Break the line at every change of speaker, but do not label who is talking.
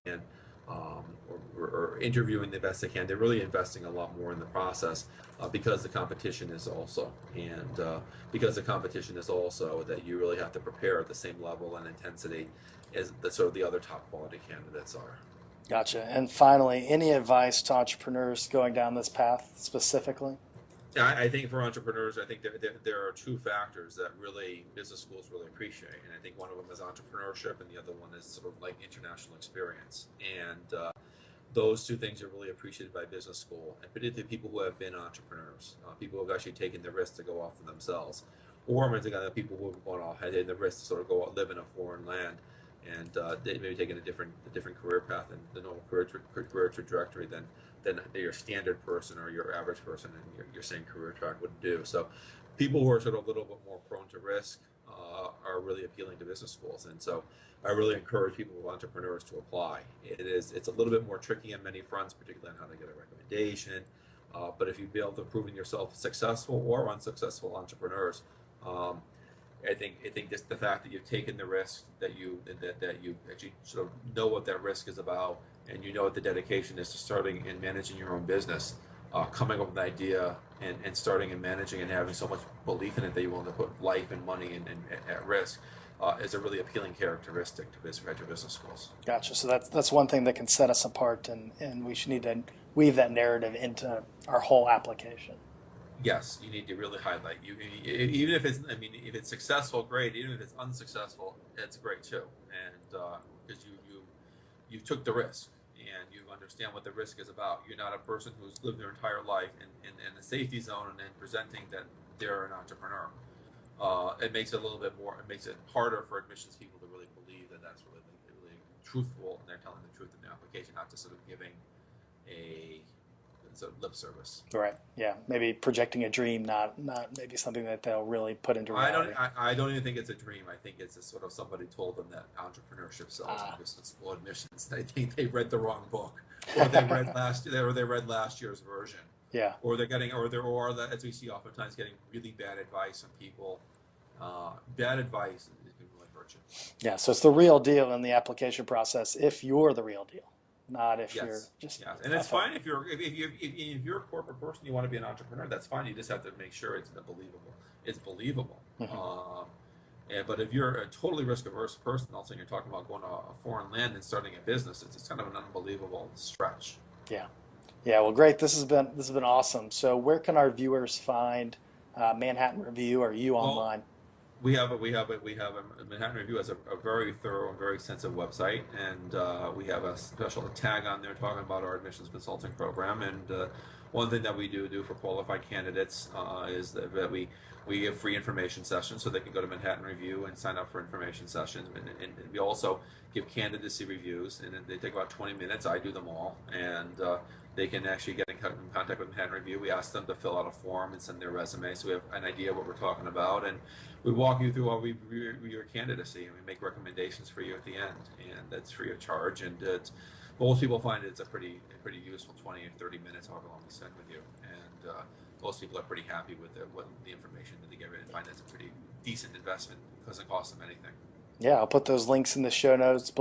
can, or interviewing the best they can. They're really investing a lot more in the process because the competition is also, and because the competition is also that you really have to prepare at the same level and intensity as the sort of the other top quality candidates are.
Gotcha. And finally, any advice to entrepreneurs going down this path specifically?
I think for entrepreneurs, I think there are two factors that really business schools really appreciate, and I think one of them is entrepreneurship, and the other one is sort of like international experience. And those two things are really appreciated by business school, and particularly people who have been entrepreneurs, people who have actually taken the risk to go off for themselves, or people who have gone off, had taken the risk to sort of go out, live in a foreign land, and they maybe taken a different career path and the normal career trajectory than your standard person or your average person in your same career track would do. So people who are sort of a little bit more prone to risk are really appealing to business schools. And so I really encourage people who are entrepreneurs to apply. It's a little bit more tricky on many fronts, particularly on how to get a recommendation. But if you be able to prove yourself successful or unsuccessful entrepreneurs, I think just the fact that you've taken the risk, that you actually sort of know what that risk is about, and you know what the dedication is to starting and managing your own business, coming up with an idea and starting and managing and having so much belief in it that you're willing to put life and money at risk, is a really appealing characteristic to graduate business schools.
Gotcha. So that's one thing that can set us apart, and we should need to weave that narrative into our whole application.
Yes, you need to really highlight even if it's, I mean, if it's successful, great. Even if it's unsuccessful, it's great too. And because you took the risk and you understand what the risk is about. You're not a person who's lived their entire life in the safety zone and then presenting that they're an entrepreneur. It makes it a little bit more. It makes it harder for admissions people to really believe that that's really truthful and they're telling the truth in the application, not just sort of giving a lip service.
Right. Yeah. Maybe projecting a dream, not maybe something that they'll really put into
I don't.
reality.
I don't even think it's a dream. I think it's a sort of somebody told them that entrepreneurship sells in business school admissions. I think they read the wrong book, or they read last year's version,
Yeah.
or they're getting, as we see oftentimes, getting really bad advice from people. Bad advice can really hurt you.
Yeah. So it's the real deal in the application process if you're the real deal, not if you're
Yes,
just
yes, and it's fine if you're a corporate person, you want to be an entrepreneur. That's fine. You just have to make sure it's believable. It's believable. But if you're a totally risk averse person, also you're talking about going to a foreign land and starting a business, it's kind of an unbelievable stretch.
Yeah. Yeah. Well, great. This has been awesome. So where can our viewers find Manhattan Review or you
Well,
online?
we have a Manhattan Review has a very thorough and very extensive website, and we have a special tag on there talking about our admissions consulting program. And one thing that we do for qualified candidates is that we give free information sessions, so they can go to Manhattan Review and sign up for information sessions. And we also give candidacy reviews, and they take about 20 minutes. I do them all, and they can actually get in contact with Manhattan Review. We ask them to fill out a form and send their resume, so we have an idea what we're talking about, and we walk you through how we review your candidacy, and we make recommendations for you at the end, and that's free of charge. And most people find it's a pretty useful 20 or 30 minutes, however long we spend with you, and most people are pretty happy with the information that they get and find it's a pretty decent investment because it costs them anything.
Yeah, I'll put those links in the show notes.